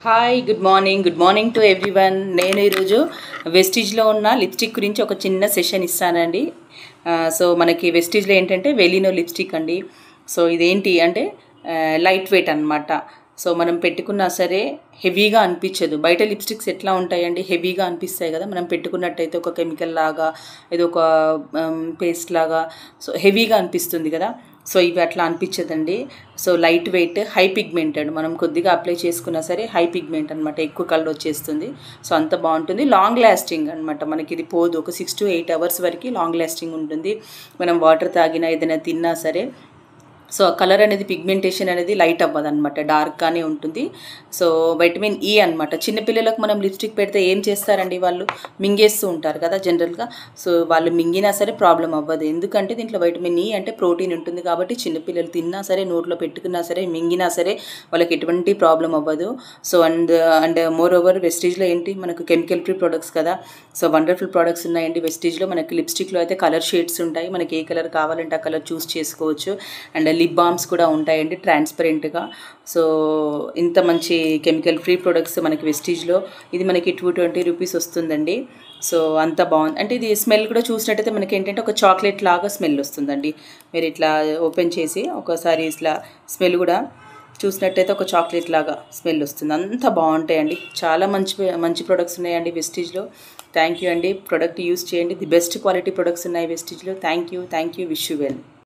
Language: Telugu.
Hi good morning to everyone. నేను ఈరోజు వెస్టీజ్లో ఉన్న లిప్స్టిక్ గురించి ఒక చిన్న సెషన్ ఇస్తానండి. సో మనకి వెస్టీజ్లో ఏంటంటే వెలినో లిప్స్టిక్ అండి. సో ఇదేంటి అంటే లైట్ వెయిట్ అనమాట. సో మనం పెట్టుకున్నా సరే హెవీగా అనిపించదు. బయట లిప్స్టిక్స్ ఎట్లా ఉంటాయండి, హెవీగా అనిపిస్తాయి కదా. మనం పెట్టుకున్నట్టయితే ఒక కెమికల్ లాగా, ఏదో ఒక పేస్ట్ లాగా, సో హెవీగా అనిపిస్తుంది కదా. సో ఇవి అట్లా అనిపించదండి. So light weight, high pigmented, మనం కొద్దిగా అప్లై చేసుకున్నా సరే హై పిగ్మెంట్ అనమాట, ఎక్కువ కలర్ వచ్చేస్తుంది. సో అంత బాగుంటుంది. లాంగ్ లాస్టింగ్ అనమాట, మనకి ఇది పోదు. ఒక 6 to 8 hours వరకు లాంగ్ లాస్టింగ్ ఉంటుంది. మనం వాటర్ తాగినా ఏదైనా తిన్నా సరే. సో కలర్ అనేది, పిగ్మెంటేషన్ అనేది లైట్ అవ్వదు అనమాట, డార్క్గానే ఉంటుంది. సో వైటమిన్ ఈ అనమాట. చిన్నపిల్లలకు మనం లిప్స్టిక్ పెడితే ఏం చేస్తారండి, వాళ్ళు మింగేస్తూ ఉంటారు కదా జనరల్గా. సో వాళ్ళు మింగినా సరే ప్రాబ్లం అవ్వదు, ఎందుకంటే దీంట్లో వైటమిన్ ఈ అంటే ప్రోటీన్ ఉంటుంది కాబట్టి చిన్నపిల్లలు తిన్నా సరే, నోట్లో పెట్టుకున్నా సరే, మింగినా సరే వాళ్ళకి ఎటువంటి ప్రాబ్లం అవ్వదు. సో అండ్ మోర్ ఓవర్ వెస్టీజ్లో ఏంటి, మనకు కెమికల్ ఫ్రీ ప్రొడక్ట్స్ కదా. సో వండర్ఫుల్ ప్రొడక్ట్స్ ఉన్నాయండి వెస్టీజ్లో. మనకి లిప్స్టిక్లో అయితే కలర్ షేడ్స్ ఉంటాయి, మనకి ఏ కలర్ కావాలంటే ఆ కలర్ చూస్ చేసుకోవచ్చు. అండ్ లిప్ బామ్స్ కూడా ఉంటాయండి ట్రాన్స్పరెంట్గా. సో ఇంత మంచి కెమికల్ ఫ్రీ ప్రొడక్ట్స్ మనకి వెస్టీజ్లో. ఇది మనకి 220 రూపీస్ వస్తుందండి. సో అంత బాగుంది. అంటే ఇది స్మెల్ కూడా చూసినట్టయితే మనకి ఏంటంటే ఒక చాక్లెట్ లాగా స్మెల్ వస్తుందండి. మీరు ఇట్లా ఓపెన్ చేసి ఒకసారి ఇట్లా స్మెల్ కూడా చూసినట్టయితే ఒక చాక్లెట్ లాగా స్మెల్ వస్తుంది. అంత బాగుంటాయండి. చాలా మంచి ప్రొడక్ట్స్ ఉన్నాయండి వెస్టీజ్లో. థ్యాంక్ యూ అండి. ప్రొడక్ట్ యూస్ చేయండి. ది బెస్ట్ క్వాలిటీ ప్రొడక్ట్స్ ఉన్నాయి వెస్టీజ్లో. Thank you. Wish you well.